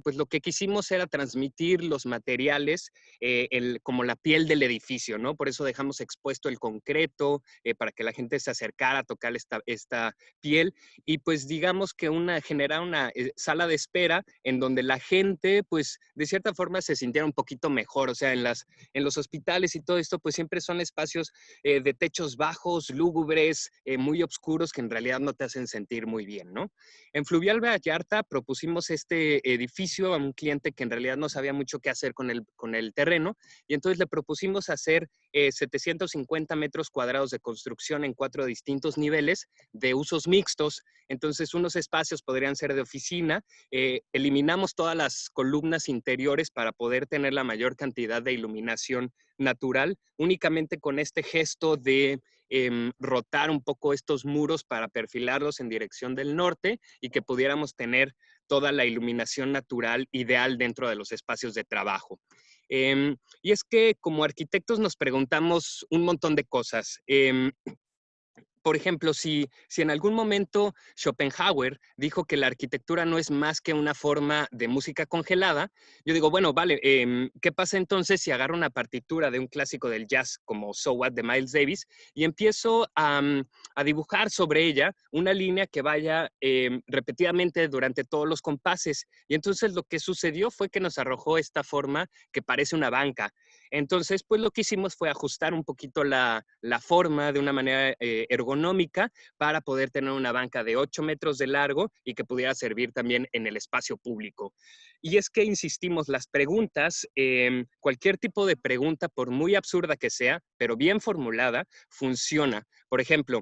pues lo que quisimos era transmitir los materiales como la piel del edificio, ¿no? Por eso dejamos expuesto el concreto para que la gente se acercara a tocar esta piel y pues digamos que generar una sala de espera en donde la gente pues de cierta forma se sintiera un poquito mejor, o sea, en los hospitales y todo esto pues siempre son espacios de techos bajos, lúgubres, muy oscuros que en realidad no te hacen sentir muy bien, ¿no? En Fluvial Vallarta propusimos este edificio a un cliente que en realidad no sabía mucho qué hacer con el terreno y entonces le propusimos hacer 750 metros cuadrados de construcción en 4 distintos niveles de usos mixtos. Entonces unos espacios podrían ser de oficina, eliminamos todas las columnas interiores para poder tener la mayor cantidad de iluminación natural, únicamente con este gesto de rotar un poco estos muros para perfilarlos en dirección del norte y que pudiéramos tener toda la iluminación natural ideal dentro de los espacios de trabajo. Y es que como arquitectos nos preguntamos un montón de cosas. Por ejemplo, si en algún momento Schopenhauer dijo que la arquitectura no es más que una forma de música congelada, yo digo, bueno, vale, ¿qué pasa entonces si agarro una partitura de un clásico del jazz como So What de Miles Davis y empiezo a dibujar sobre ella una línea que vaya repetidamente durante todos los compases? Y entonces lo que sucedió fue que nos arrojó esta forma que parece una banca. Entonces, pues lo que hicimos fue ajustar un poquito la forma de una manera ergonómica para poder tener una banca de 8 metros de largo y que pudiera servir también en el espacio público. Y es que, insistimos, las preguntas, cualquier tipo de pregunta, por muy absurda que sea, pero bien formulada, funciona. Por ejemplo,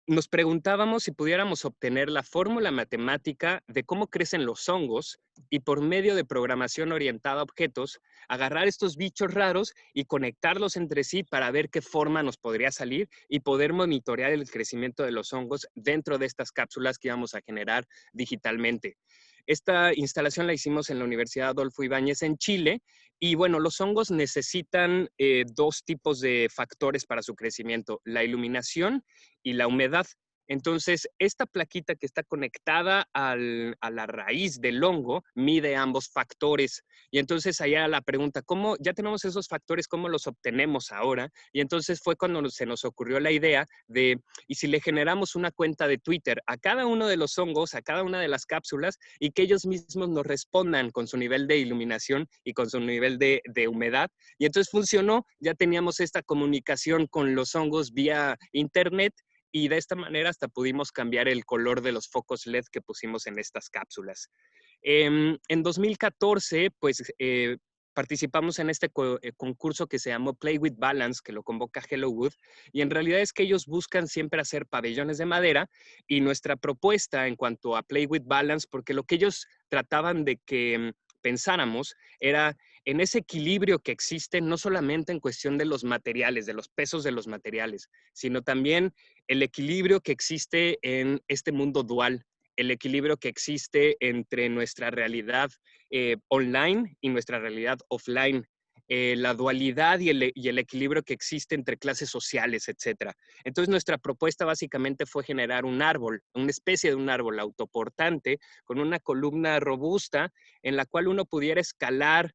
nos preguntábamos si pudiéramos obtener la fórmula matemática de cómo crecen los hongos y por medio de programación orientada a objetos, agarrar estos bichos raros y conectarlos entre sí para ver qué forma nos podría salir y poder monitorear el crecimiento de los hongos dentro de estas cápsulas que íbamos a generar digitalmente. Esta instalación la hicimos en la Universidad Adolfo Ibáñez en Chile y bueno, los hongos necesitan dos tipos de factores para su crecimiento, la iluminación y la humedad. Entonces, esta plaquita que está conectada a la raíz del hongo mide ambos factores. Y entonces allá la pregunta, ¿cómo ya tenemos esos factores, cómo los obtenemos ahora? Y entonces fue cuando se nos ocurrió la idea de, ¿y si le generamos una cuenta de Twitter a cada uno de los hongos, a cada una de las cápsulas, y que ellos mismos nos respondan con su nivel de iluminación y con su nivel de humedad? Y entonces funcionó, ya teníamos esta comunicación con los hongos vía internet y de esta manera hasta pudimos cambiar el color de los focos LED que pusimos en estas cápsulas. En 2014, pues participamos en este concurso que se llamó Play with Balance, que lo convoca Hello Wood, y en realidad es que ellos buscan siempre hacer pabellones de madera y nuestra propuesta en cuanto a Play with Balance, porque lo que ellos trataban de que pensáramos era en ese equilibrio que existe no solamente en cuestión de los materiales, de los pesos de los materiales, sino también el equilibrio que existe en este mundo dual, el equilibrio que existe entre nuestra realidad online y nuestra realidad offline, la dualidad y el equilibrio que existe entre clases sociales, etc. Entonces nuestra propuesta básicamente fue generar un árbol, una especie de un árbol autoportante con una columna robusta en la cual uno pudiera escalar,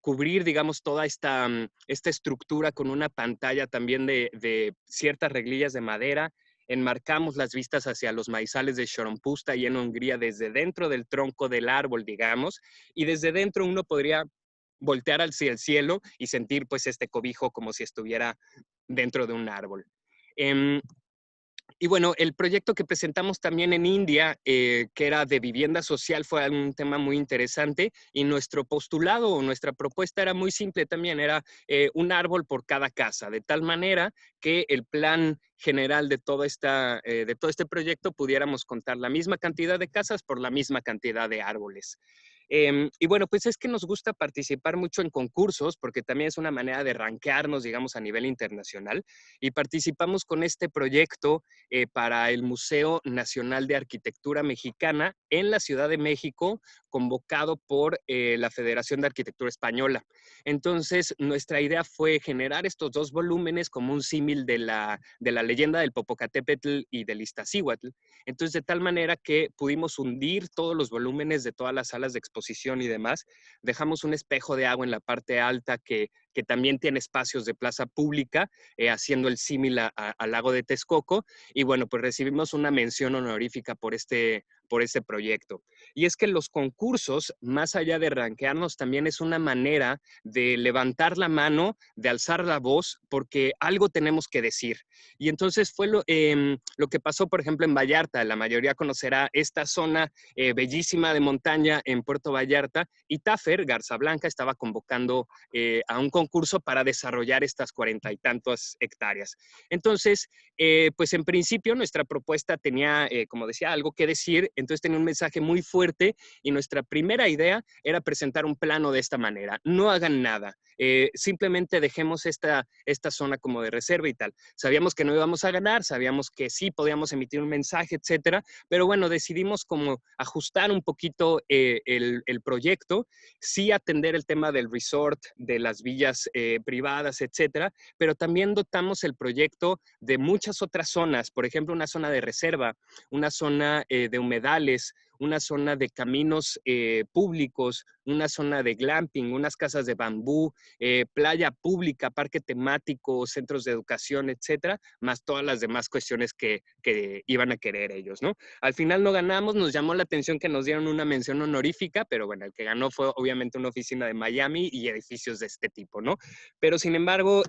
cubrir, digamos, toda esta estructura con una pantalla también de ciertas reglillas de madera. Enmarcamos las vistas hacia los maizales de Shoronpusta y en Hungría desde dentro del tronco del árbol, digamos, y desde dentro uno podría voltear hacia el cielo y sentir pues este cobijo como si estuviera dentro de un árbol. Y bueno, el proyecto que presentamos también en India, que era de vivienda social, fue un tema muy interesante y nuestro postulado o nuestra propuesta era muy simple también, era un árbol por cada casa, de tal manera que el plan general de todo este proyecto pudiéramos contar la misma cantidad de casas por la misma cantidad de árboles. Y bueno, pues es que nos gusta participar mucho en concursos porque también es una manera de rankearnos, digamos, a nivel internacional. Y participamos con este proyecto para el Museo Nacional de Arquitectura Mexicana en la Ciudad de México, convocado por la Federación de Arquitectura Española. Entonces, nuestra idea fue generar estos dos volúmenes como un símil de la leyenda del Popocatépetl y del Iztaccíhuatl. Entonces, de tal manera que pudimos hundir todos los volúmenes de todas las salas de exposición y demás. Dejamos un espejo de agua en la parte alta que también tiene espacios de plaza pública, haciendo el símil al lago de Texcoco. Y bueno, pues recibimos una mención honorífica por este proyecto. Y es que los concursos, más allá de rankearnos, también es una manera de levantar la mano, de alzar la voz, porque algo tenemos que decir. Y entonces fue lo que pasó, por ejemplo, en Vallarta. La mayoría conocerá esta zona bellísima de montaña en Puerto Vallarta, y Taffer, Garza Blanca, estaba convocando a un concurso para desarrollar estas 40 y tantas hectáreas. Entonces, pues en principio nuestra propuesta tenía, como decía, algo que decir, entonces tenía un mensaje muy fuerte y nuestra primera idea era presentar un plano de esta manera. No hagan nada, simplemente dejemos esta zona como de reserva y tal. Sabíamos que no íbamos a ganar, sabíamos que sí podíamos emitir un mensaje, etcétera, pero bueno, decidimos como ajustar un poquito el proyecto, sí atender el tema del resort, de las villas privadas, etcétera, pero también dotamos el proyecto de muchas otras zonas, por ejemplo, una zona de reserva, una zona de humedales, una zona de caminos públicos, una zona de glamping, unas casas de bambú, playa pública, parque temático, centros de educación, etcétera, más todas las demás cuestiones que iban a querer ellos, ¿no? Al final no ganamos, nos llamó la atención que nos dieron una mención honorífica, pero bueno, el que ganó fue obviamente una oficina de Miami y edificios de este tipo, ¿no? Pero sin embargo,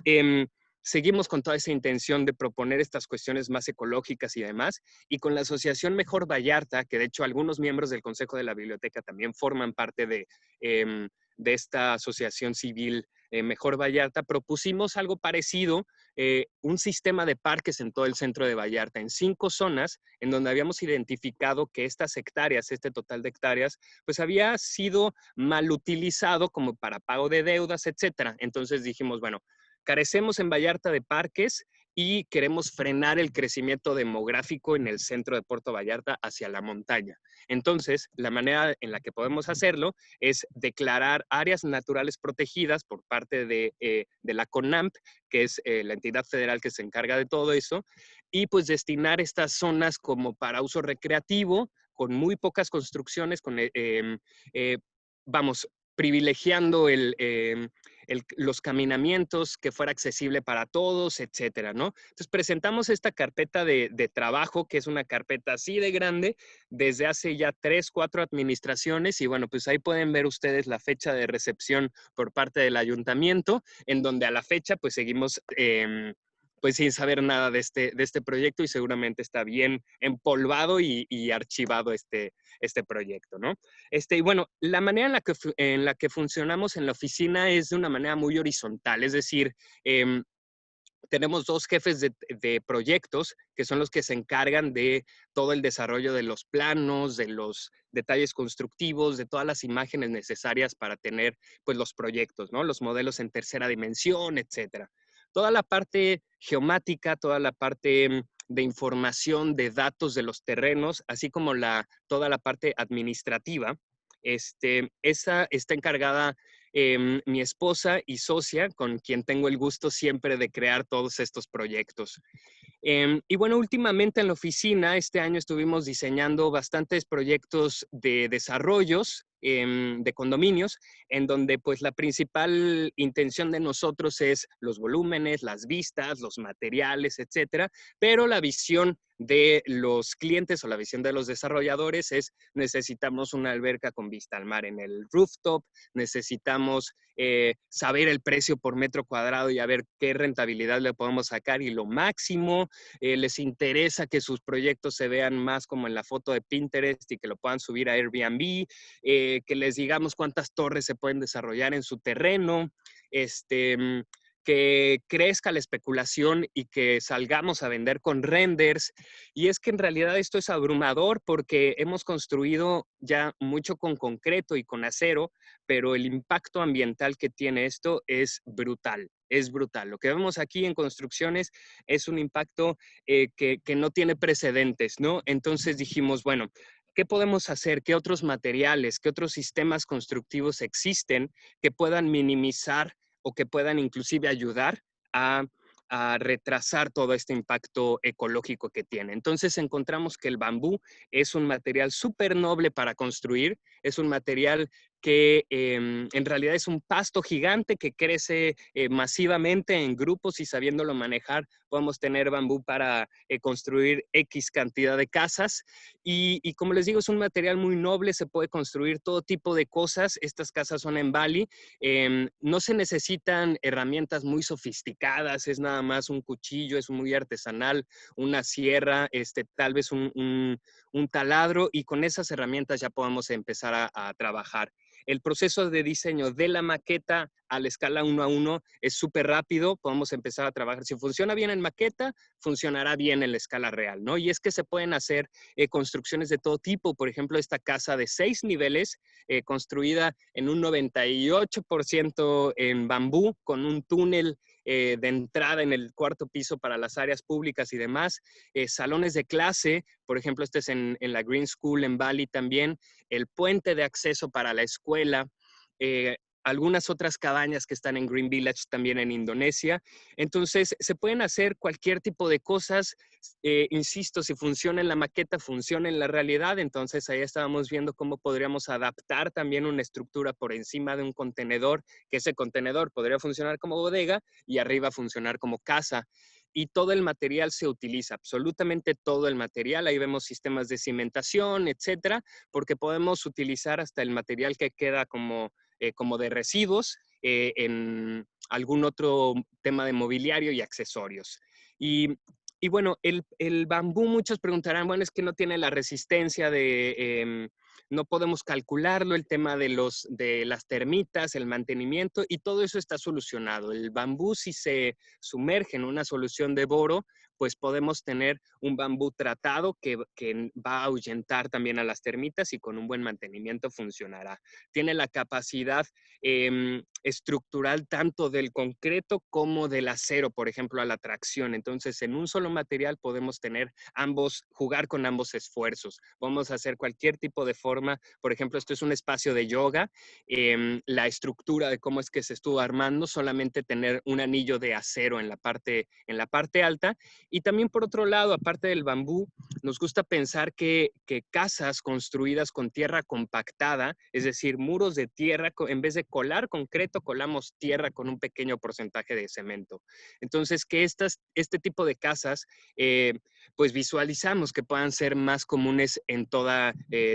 seguimos con toda esa intención de proponer estas cuestiones más ecológicas y demás, y con la Asociación Mejor Vallarta, que de hecho algunos miembros del Consejo de la Biblioteca también forman parte de esta asociación civil Mejor Vallarta, propusimos algo parecido, un sistema de parques en todo el centro de Vallarta, en 5 zonas, en donde habíamos identificado que estas hectáreas, este total de hectáreas, pues había sido mal utilizado como para pago de deudas, etcétera. Entonces dijimos, bueno, carecemos en Vallarta de parques y queremos frenar el crecimiento demográfico en el centro de Puerto Vallarta hacia la montaña. Entonces, la manera en la que podemos hacerlo es declarar áreas naturales protegidas por parte de la CONAMP, que es la entidad federal que se encarga de todo eso, y pues destinar estas zonas como para uso recreativo, con muy pocas construcciones, eh, vamos, privilegiando los caminamientos, que fuera accesible para todos, etcétera, ¿no? Entonces presentamos esta carpeta de trabajo, que es una carpeta así de grande, desde hace ya 3, 4 administraciones, y bueno, pues ahí pueden ver ustedes la fecha de recepción por parte del ayuntamiento, en donde a la fecha pues seguimos pues sin saber nada de este proyecto, y seguramente está bien empolvado y archivado este proyecto, ¿no? Y bueno, la manera en la que funcionamos en la oficina es de una manera muy horizontal, es decir, tenemos 2 jefes de proyectos, que son los que se encargan de todo el desarrollo de los planos, de los detalles constructivos, de todas las imágenes necesarias para tener pues los proyectos, ¿no? Los modelos en tercera dimensión, etcétera. Toda la parte geomática, toda la parte de información, de datos de los terrenos, así como toda la parte administrativa, esa está encargada mi esposa y socia, con quien tengo el gusto siempre de crear todos estos proyectos. Y bueno, últimamente en la oficina, este año estuvimos diseñando bastantes proyectos de desarrollos de condominios, en donde pues la principal intención de nosotros es los volúmenes, las vistas, los materiales, etcétera, pero la visión de los clientes o la visión de los desarrolladores es: necesitamos una alberca con vista al mar en el rooftop, necesitamos saber el precio por metro cuadrado y a ver qué rentabilidad le podemos sacar y lo máximo. Les interesa que sus proyectos se vean más como en la foto de Pinterest y que lo puedan subir a Airbnb, que les digamos cuántas torres se pueden desarrollar en su terreno, este, que crezca la especulación y que salgamos a vender con renders. Y es que en realidad esto es abrumador porque hemos construido ya mucho con concreto y con acero, pero el impacto ambiental que tiene esto es brutal. Es brutal. Lo que vemos aquí en construcciones es un impacto que no tiene precedentes, ¿no? Entonces dijimos, bueno, ¿qué podemos hacer? ¿Qué otros materiales, qué otros sistemas constructivos existen que puedan minimizar o que puedan inclusive ayudar a, a retrasar todo este impacto ecológico que tiene? Entonces encontramos que el bambú es un material súper noble para construir, es un material que en realidad es un pasto gigante que crece masivamente en grupos y sabiéndolo manejar podemos tener bambú para construir X cantidad de casas y como les digo es un material muy noble, se puede construir todo tipo de cosas, estas casas son en Bali, no se necesitan herramientas muy sofisticadas, es nada más un cuchillo, es muy artesanal, una sierra, tal vez un taladro y con esas herramientas ya podemos empezar a trabajar. El proceso de diseño de la maqueta a la escala 1:1 es súper rápido, podemos empezar a trabajar. Si funciona bien en maqueta, funcionará bien en la escala real, ¿no? Y es que se pueden hacer construcciones de todo tipo, por ejemplo, esta casa de 6 niveles, construida en un 98% en bambú, con un túnel de entrada en el cuarto piso para las áreas públicas y demás, salones de clase, por ejemplo, este es en la Green School en Bali también, el puente de acceso para la escuela, algunas otras cabañas que están en Green Village también en Indonesia. Entonces, se pueden hacer cualquier tipo de cosas. Insisto, si funciona en la maqueta, funciona en la realidad. Entonces, ahí estábamos viendo cómo podríamos adaptar también una estructura por encima de un contenedor, que ese contenedor podría funcionar como bodega y arriba funcionar como casa. Y todo el material se utiliza, absolutamente todo el material. Ahí vemos sistemas de cimentación, etcétera, porque podemos utilizar hasta el material que queda como de residuos en algún otro tema de mobiliario y accesorios. Y, y bueno, el bambú, muchos preguntarán, bueno, es que no tiene la resistencia no podemos calcularlo, el tema de las termitas, el mantenimiento, y todo eso está solucionado. El bambú, si se sumerge en una solución de boro, pues podemos tener un bambú tratado que va a ahuyentar también a las termitas y con un buen mantenimiento funcionará. Tiene la capacidad estructural tanto del concreto como del acero, por ejemplo, a la tracción. Entonces, en un solo material podemos tener ambos, jugar con ambos esfuerzos. Vamos a hacer cualquier tipo de forma. Por ejemplo, esto es un espacio de yoga. La estructura de cómo es que se estuvo armando, solamente tener un anillo de acero en la parte alta. Y también, por otro lado, aparte del bambú, nos gusta pensar que casas construidas con tierra compactada, es decir, muros de tierra, en vez de colar concreto, colamos tierra con un pequeño porcentaje de cemento. Entonces, que este tipo de casas, pues visualizamos que puedan ser más comunes en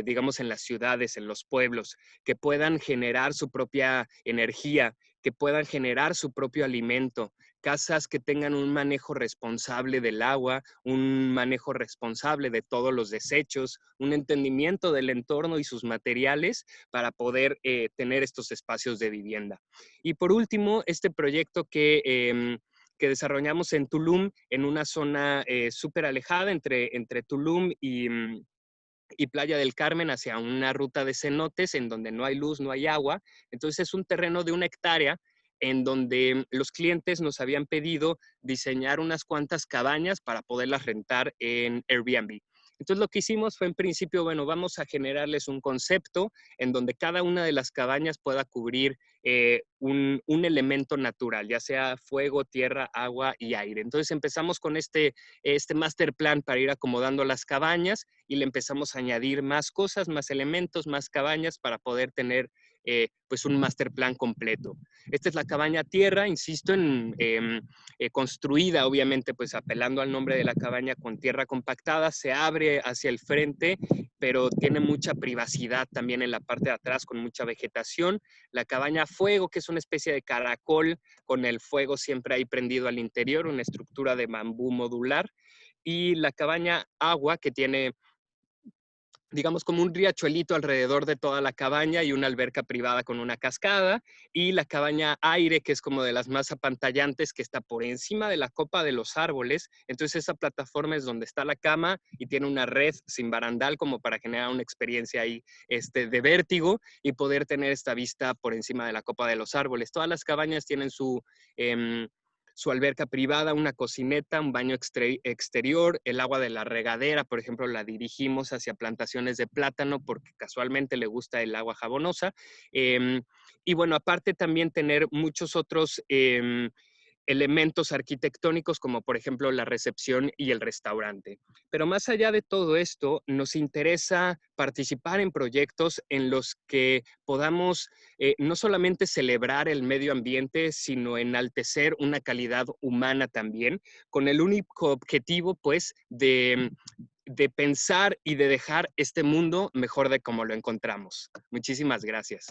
digamos, en las ciudades, en los pueblos, que puedan generar su propia energía, que puedan generar su propio alimento, casas que tengan un manejo responsable del agua, un manejo responsable de todos los desechos, un entendimiento del entorno y sus materiales para poder tener estos espacios de vivienda. Y por último, este proyecto que desarrollamos en Tulum, en una zona súper alejada entre Tulum y Playa del Carmen hacia una ruta de cenotes en donde no hay luz, no hay agua. Entonces es un terreno de 1 hectárea en donde los clientes nos habían pedido diseñar unas cuantas cabañas para poderlas rentar en Airbnb. Entonces lo que hicimos fue en principio, bueno, vamos a generarles un concepto en donde cada una de las cabañas pueda cubrir un elemento natural, ya sea fuego, tierra, agua y aire. Entonces empezamos con este master plan para ir acomodando las cabañas y le empezamos a añadir más cosas, más elementos, más cabañas para poder tener pues un master plan completo. Esta es la cabaña tierra, insisto, construida obviamente pues apelando al nombre de la cabaña con tierra compactada, se abre hacia el frente, pero tiene mucha privacidad también en la parte de atrás con mucha vegetación. La cabaña fuego, que es una especie de caracol con el fuego siempre ahí prendido al interior, una estructura de bambú modular. Y la cabaña agua, que tiene digamos, como un riachuelito alrededor de toda la cabaña y una alberca privada con una cascada, y la cabaña aire, que es como de las más apantallantes, que está por encima de la copa de los árboles. Entonces esa plataforma es donde está la cama y tiene una red sin barandal como para generar una experiencia ahí de vértigo y poder tener esta vista por encima de la copa de los árboles. Todas las cabañas tienen su alberca privada, una cocineta, un baño exterior, el agua de la regadera, por ejemplo, la dirigimos hacia plantaciones de plátano porque casualmente le gusta el agua jabonosa. Y bueno, aparte también tener muchos otros elementos arquitectónicos como por ejemplo la recepción y el restaurante. Pero más allá de todo esto, nos interesa participar en proyectos en los que podamos no solamente celebrar el medio ambiente, sino enaltecer una calidad humana también, con el único objetivo pues de pensar y de dejar este mundo mejor de como lo encontramos. Muchísimas gracias.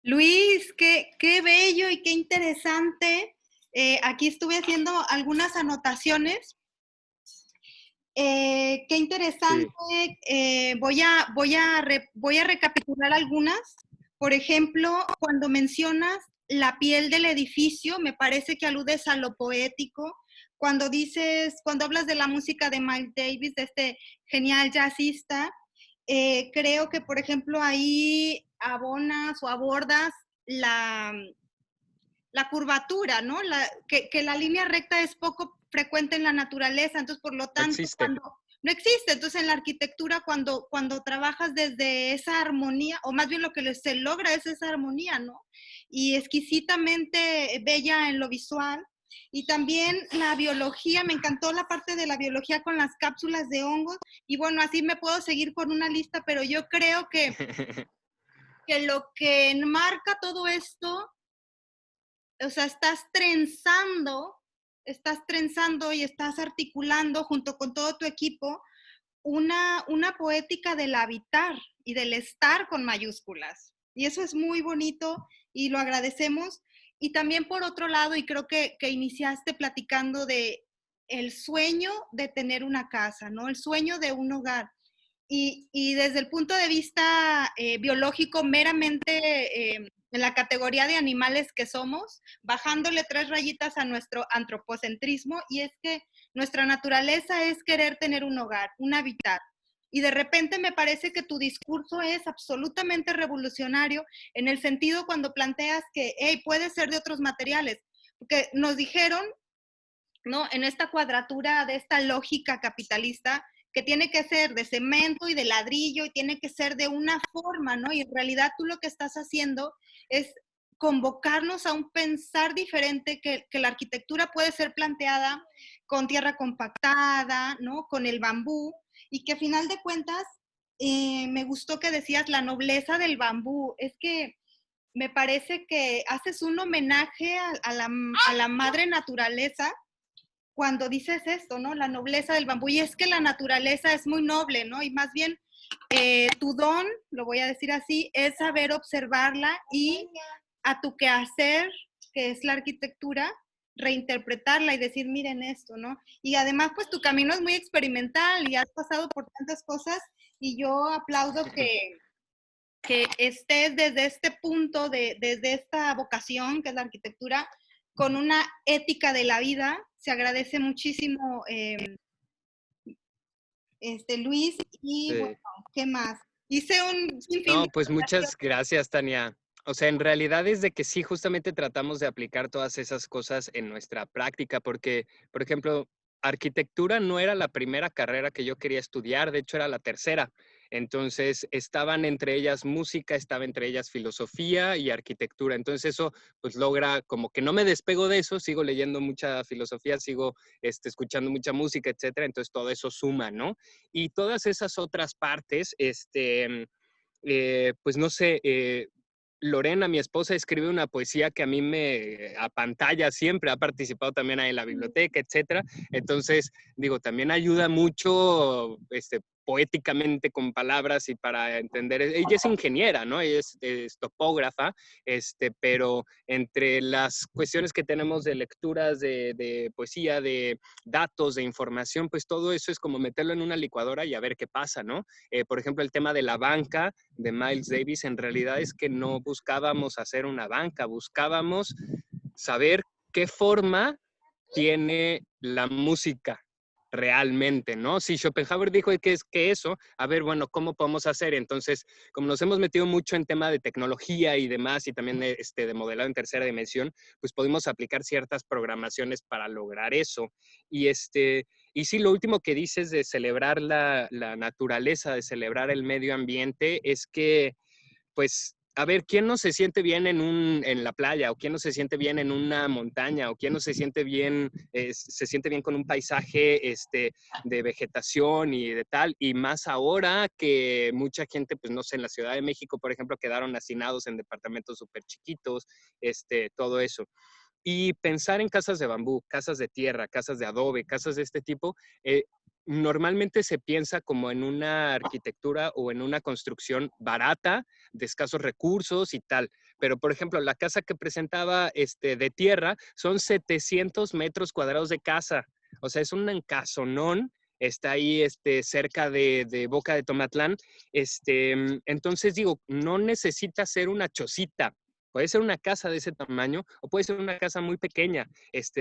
Luis, qué bello y qué interesante. Aquí estuve haciendo algunas anotaciones. Qué interesante. Sí. Voy a recapitular algunas. Por ejemplo, cuando mencionas la piel del edificio, me parece que aludes a lo poético. Cuando hablas de la música de Miles Davis, de este genial jazzista, creo que, por ejemplo, ahí abonas o abordas la, la curvatura, ¿no? Que la línea recta es poco frecuente en la naturaleza, entonces por lo No tanto, existe. cuando no existe, entonces en la arquitectura cuando trabajas desde esa armonía, o más bien lo que se logra es esa armonía, ¿no? Y exquisitamente bella en lo visual. Y también la biología, me encantó la parte de la biología con las cápsulas de hongos, y bueno, así me puedo seguir con una lista, pero yo creo que lo que enmarca todo esto, o sea, estás trenzando y estás articulando junto con todo tu equipo una poética del habitar y del estar con mayúsculas. Y eso es muy bonito y lo agradecemos. Y también por otro lado, y creo que iniciaste platicando de el sueño de tener una casa, ¿no? El sueño de un hogar. Y desde el punto de vista biológico, meramente en la categoría de animales que somos, bajándole 3 rayitas a nuestro antropocentrismo, y es que nuestra naturaleza es querer tener un hogar, un hábitat. Y de repente me parece que tu discurso es absolutamente revolucionario en el sentido cuando planteas que, hey, puede ser de otros materiales. Porque nos dijeron, ¿no? En esta cuadratura de esta lógica capitalista, que tiene que ser de cemento y de ladrillo y tiene que ser de una forma, ¿no? Y en realidad tú lo que estás haciendo es convocarnos a un pensar diferente, que la arquitectura puede ser planteada con tierra compactada, ¿no? Con el bambú, y que a final de cuentas, me gustó que decías la nobleza del bambú. Es que me parece que haces un homenaje a la madre naturaleza cuando dices esto, ¿no? La nobleza del bambú. Y es que la naturaleza es muy noble, ¿no? Y más bien tu don, lo voy a decir así, es saber observarla y a tu quehacer, que es la arquitectura, reinterpretarla y decir, miren esto, ¿no? Y además, pues tu camino es muy experimental y has pasado por tantas cosas, y yo aplaudo que estés desde este punto, desde esta vocación que es la arquitectura, con una ética de la vida. Se agradece muchísimo, Luis, y bueno, Sí. ¿qué más? Hice un sinfín de No, pues muchas anotaciones. gracias, Tania. O sea, en realidad es de que sí, justamente tratamos de aplicar todas esas cosas en nuestra práctica, porque, por ejemplo, arquitectura no era la primera carrera que yo quería estudiar, de hecho era la tercera. Entonces, estaban entre ellas música, estaba entre ellas filosofía y arquitectura. Entonces, eso pues logra como que no me despego de eso, sigo leyendo mucha filosofía, sigo escuchando mucha música, etcétera. Entonces, todo eso suma, ¿no? Y todas esas otras partes, pues no sé, Lorena, mi esposa, escribe una poesía que a mí me apantalla siempre, ha participado también ahí en la biblioteca, etcétera. Entonces, digo, también ayuda mucho, poéticamente con palabras y para entender. Ella es ingeniera, ¿no? Ella es topógrafa, pero entre las cuestiones que tenemos de lecturas, de poesía, de datos, de información, pues todo eso es como meterlo en una licuadora y a ver qué pasa, ¿no? Por ejemplo, el tema de la banca de Miles Davis, en realidad es que no buscábamos hacer una banca, buscábamos saber qué forma tiene la música realmente, ¿no? Si Schopenhauer dijo que eso, a ver, bueno, ¿cómo podemos hacer? Entonces, como nos hemos metido mucho en tema de tecnología y demás, y también de modelado en tercera dimensión, pues podemos aplicar ciertas programaciones para lograr eso. Y, y sí, lo último que dices de celebrar la naturaleza, de celebrar el medio ambiente, es que pues, a ver, ¿quién no se siente bien en la playa? ¿O quién no se siente bien en una montaña? ¿O quién no se siente bien, se siente bien con un paisaje de vegetación y de tal? Y más ahora que mucha gente, pues no sé, en la Ciudad de México, por ejemplo, quedaron hacinados en departamentos súper chiquitos, todo eso. Y pensar en casas de bambú, casas de tierra, casas de adobe, casas de este tipo, normalmente se piensa como en una arquitectura o en una construcción barata, de escasos recursos y tal. Pero, por ejemplo, la casa que presentaba de tierra son 700 metros cuadrados de casa. O sea, es un casonón. Está ahí cerca de Boca de Tomatlán. Entonces, digo, no necesita ser una chocita. Puede ser una casa de ese tamaño o puede ser una casa muy pequeña.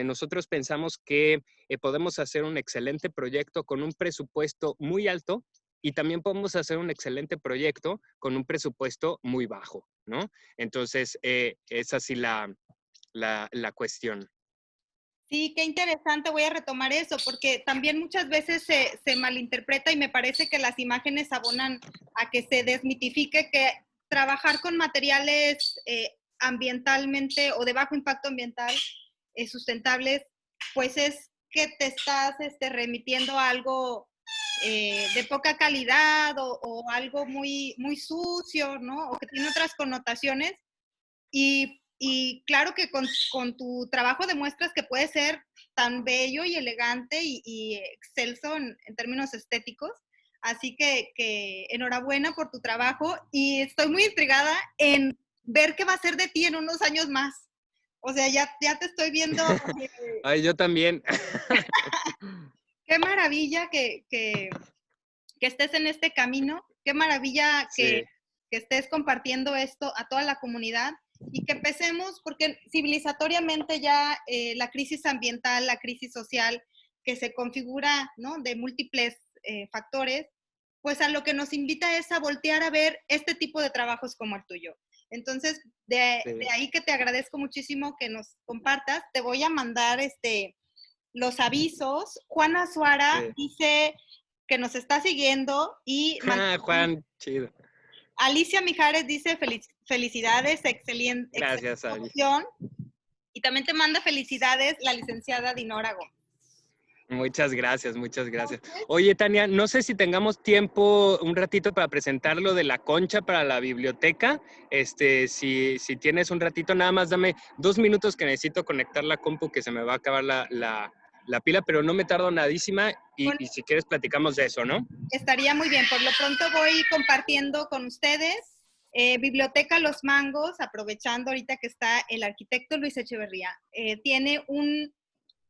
Nosotros pensamos que podemos hacer un excelente proyecto con un presupuesto muy alto y también podemos hacer un excelente proyecto con un presupuesto muy bajo, ¿no? Entonces, es así la cuestión. Sí, qué interesante, voy a retomar eso, porque también muchas veces se malinterpreta y me parece que las imágenes abonan a que se desmitifique que trabajar con materiales ambientalmente o de bajo impacto ambiental sustentables, pues es que te estás remitiendo a algo de poca calidad o algo muy, muy sucio, ¿no? O que tiene otras connotaciones. Y claro que con tu trabajo demuestras que puede ser tan bello y elegante y excelso en términos estéticos. Así que enhorabuena por tu trabajo y estoy muy intrigada en ver qué va a ser de ti en unos años más. O sea, ya te estoy viendo. Ay, yo también. Qué maravilla que estés en este camino. Qué maravilla Sí. que estés compartiendo esto a toda la comunidad y que empecemos, porque civilizatoriamente ya la crisis ambiental, la crisis social, que se configura, ¿no?, de múltiples factores, pues a lo que nos invita es a voltear a ver este tipo de trabajos como el tuyo. Entonces, de Sí. ahí que te agradezco muchísimo que nos compartas. Te voy a mandar los avisos. Juana Suara Sí. dice que nos está siguiendo y Ah, Juan, chido. Alicia Mijares dice felicidades, excelente, Gracias, excelente Ali. opción. Y también te manda felicidades la licenciada Dinora Gómez. Muchas gracias, muchas gracias. Oye, Tania, no sé si tengamos tiempo un ratito para presentar lo de la concha para la biblioteca. Si tienes un ratito, nada más dame 2 minutos que necesito conectar la compu que se me va a acabar la pila, pero no me tardo nadísima Bueno, y si quieres platicamos de eso, ¿no? estaría muy bien. Por lo pronto voy compartiendo con ustedes Biblioteca Los Mangos, aprovechando ahorita que está el arquitecto Luis Echeverría. Tiene un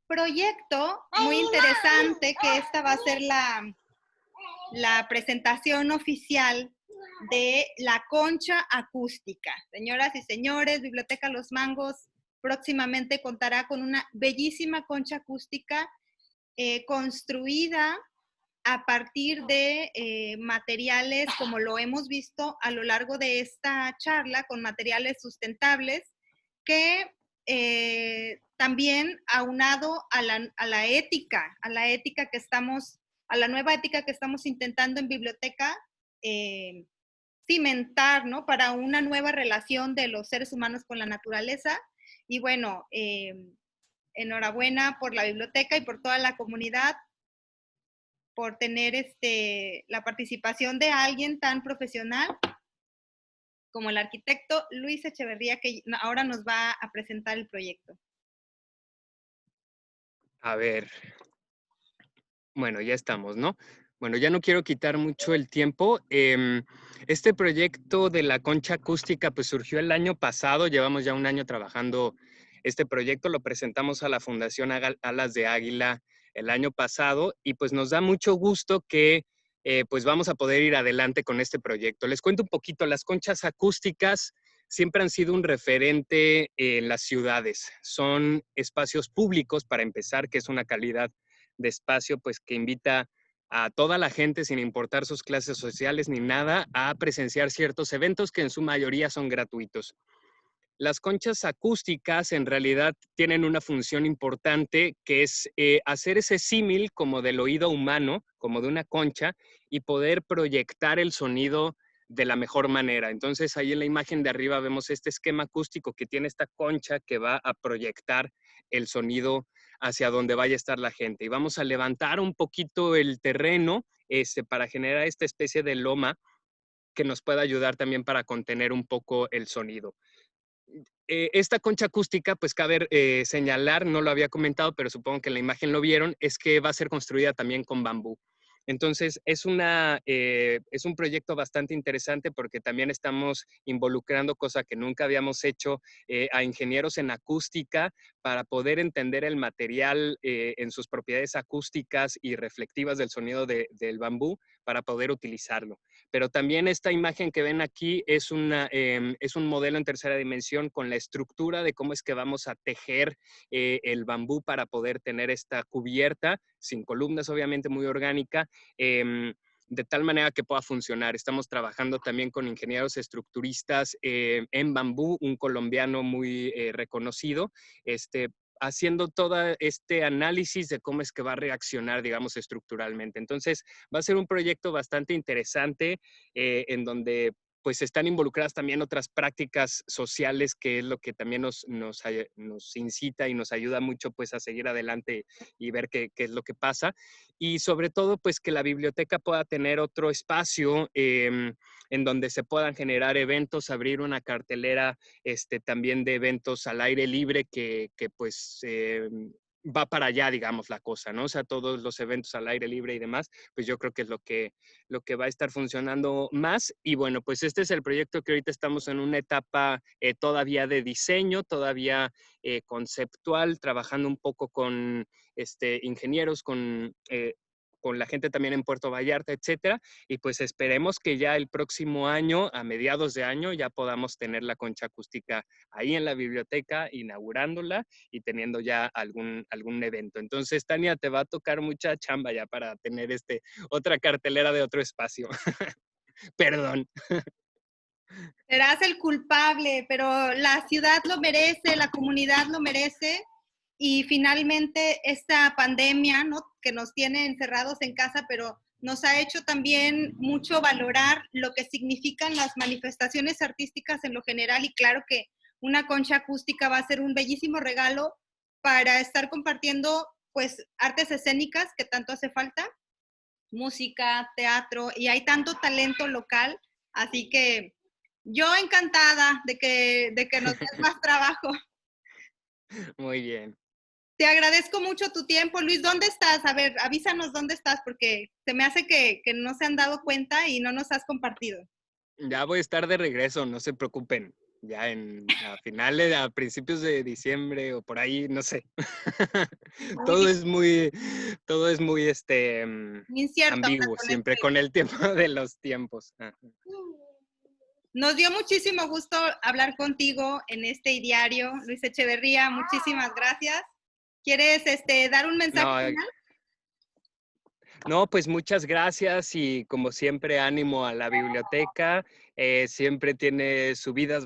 proyecto muy interesante que esta va a ser la presentación oficial de la concha acústica. Señoras y señores, Biblioteca Los Mangos próximamente contará con una bellísima concha acústica construida a partir de materiales, como lo hemos visto a lo largo de esta charla, con materiales sustentables que también aunado a la ética que estamos, a la nueva ética que estamos intentando en biblioteca eh, cimentar, ¿no? Para una nueva relación de los seres humanos con la naturaleza. Y bueno, enhorabuena por la biblioteca y por toda la comunidad por tener la participación de alguien tan profesional como el arquitecto Luis Echeverría, que ahora nos va a presentar el proyecto. A ver, bueno, ya estamos, ¿no? Bueno, ya no quiero quitar mucho el tiempo. Este proyecto de la concha acústica pues surgió el año pasado, llevamos ya un año trabajando este proyecto, lo presentamos a la Fundación Alas de Águila el año pasado y pues nos da mucho gusto que pues vamos a poder ir adelante con este proyecto. Les cuento un poquito, las conchas acústicas siempre han sido un referente en las ciudades. Son espacios públicos, para empezar, que es una calidad de espacio pues que invita a toda la gente, sin importar sus clases sociales ni nada, a presenciar ciertos eventos que en su mayoría son gratuitos. Las conchas acústicas en realidad tienen una función importante que es hacer ese símil como del oído humano, como de una concha, y poder proyectar el sonido de la mejor manera. Entonces ahí en la imagen de arriba vemos este esquema acústico que tiene esta concha que va a proyectar el sonido hacia donde vaya a estar la gente. Y vamos a levantar un poquito el terreno para generar esta especie de loma que nos pueda ayudar también para contener un poco el sonido. Esta concha acústica, pues cabe señalar, no lo había comentado, pero supongo que en la imagen lo vieron, es que va a ser construida también con bambú. Entonces, es un proyecto bastante interesante porque también estamos involucrando, cosa que nunca habíamos hecho, a ingenieros en acústica para poder entender el material en sus propiedades acústicas y reflectivas del sonido del bambú para poder utilizarlo. Pero también esta imagen que ven aquí es un modelo en tercera dimensión con la estructura de cómo es que vamos a tejer el bambú para poder tener esta cubierta, sin columnas, obviamente muy orgánica, de tal manera que pueda funcionar. Estamos trabajando también con ingenieros estructuristas en bambú, un colombiano muy reconocido, haciendo todo este análisis de cómo es que va a reaccionar, digamos, estructuralmente. Entonces, va a ser un proyecto bastante interesante en donde pues están involucradas también otras prácticas sociales, que es lo que también nos incita y nos ayuda mucho pues a seguir adelante y ver qué es lo que pasa. Y sobre todo pues que la biblioteca pueda tener otro espacio en donde se puedan generar eventos, abrir una cartelera también de eventos al aire libre que pues va para allá, digamos, la cosa, ¿no? O sea, todos los eventos al aire libre y demás, pues yo creo que es lo que va a estar funcionando más. Y bueno, pues este es el proyecto que ahorita estamos en una etapa todavía de diseño, todavía conceptual, trabajando un poco con ingenieros, con la gente también en Puerto Vallarta, etcétera, y pues esperemos que ya el próximo año, a mediados de año, ya podamos tener la concha acústica ahí en la biblioteca, inaugurándola y teniendo ya algún evento. Entonces, Tania, te va a tocar mucha chamba ya para tener otra cartelera de otro espacio. Perdón. Serás el culpable, pero la ciudad lo merece, la comunidad lo merece y finalmente esta pandemia, ¿no? Que nos tiene encerrados en casa, pero nos ha hecho también mucho valorar lo que significan las manifestaciones artísticas en lo general y claro que una concha acústica va a ser un bellísimo regalo para estar compartiendo pues artes escénicas que tanto hace falta, música, teatro y hay tanto talento local, así que yo encantada de que nos des más trabajo. Muy bien. Te agradezco mucho tu tiempo. Luis, ¿dónde estás? A ver, avísanos dónde estás porque se me hace que no se han dado cuenta y no nos has compartido. Ya voy a estar de regreso, no se preocupen. Ya a finales, a principios de diciembre o por ahí, no sé. Muy Todo bien. es muy, Incierto ahora ambiguo, con el siempre con el tiempo de los tiempos. Ajá. Nos dio muchísimo gusto hablar contigo en este diario. Luis Echeverría, muchísimas gracias. ¿Quieres dar un mensaje No, final? no, pues muchas gracias y como siempre ánimo a la biblioteca. Siempre tiene subidas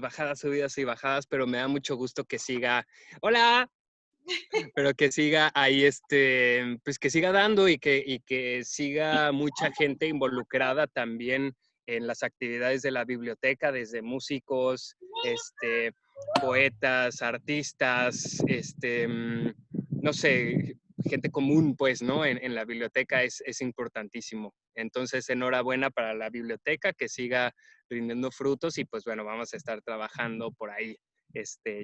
y bajadas, pero me da mucho gusto que siga. Hola, pero que siga ahí, pues que siga dando y que siga mucha gente involucrada también en las actividades de la biblioteca, desde músicos, poetas, artistas, no sé, gente común, pues, ¿no? En la biblioteca es importantísimo. Entonces, enhorabuena para la biblioteca, que siga rindiendo frutos y pues bueno, vamos a estar trabajando por ahí,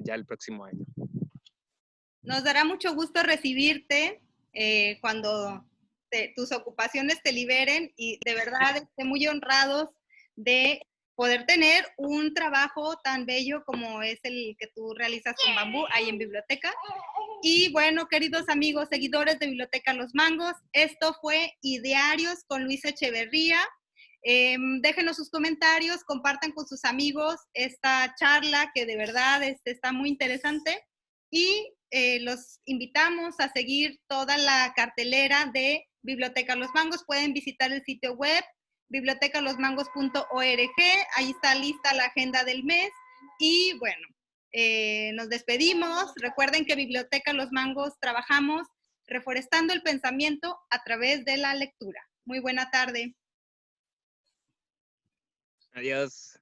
ya el próximo año. Nos dará mucho gusto recibirte cuando tus ocupaciones te liberen y de verdad esté muy honrados de poder tener un trabajo tan bello como es el que tú realizas con bambú ahí en biblioteca. Y bueno, queridos amigos, seguidores de Biblioteca Los Mangos, esto fue Idearios con Luisa Echeverría. Déjenos sus comentarios, compartan con sus amigos esta charla que de verdad está muy interesante y los invitamos a seguir toda la cartelera de Biblioteca Los Mangos. Pueden visitar el sitio web bibliotecalosmangos.org, ahí está lista la agenda del mes y bueno, nos despedimos. Recuerden que Biblioteca Los Mangos trabajamos reforestando el pensamiento a través de la lectura. Muy buena tarde. Adiós.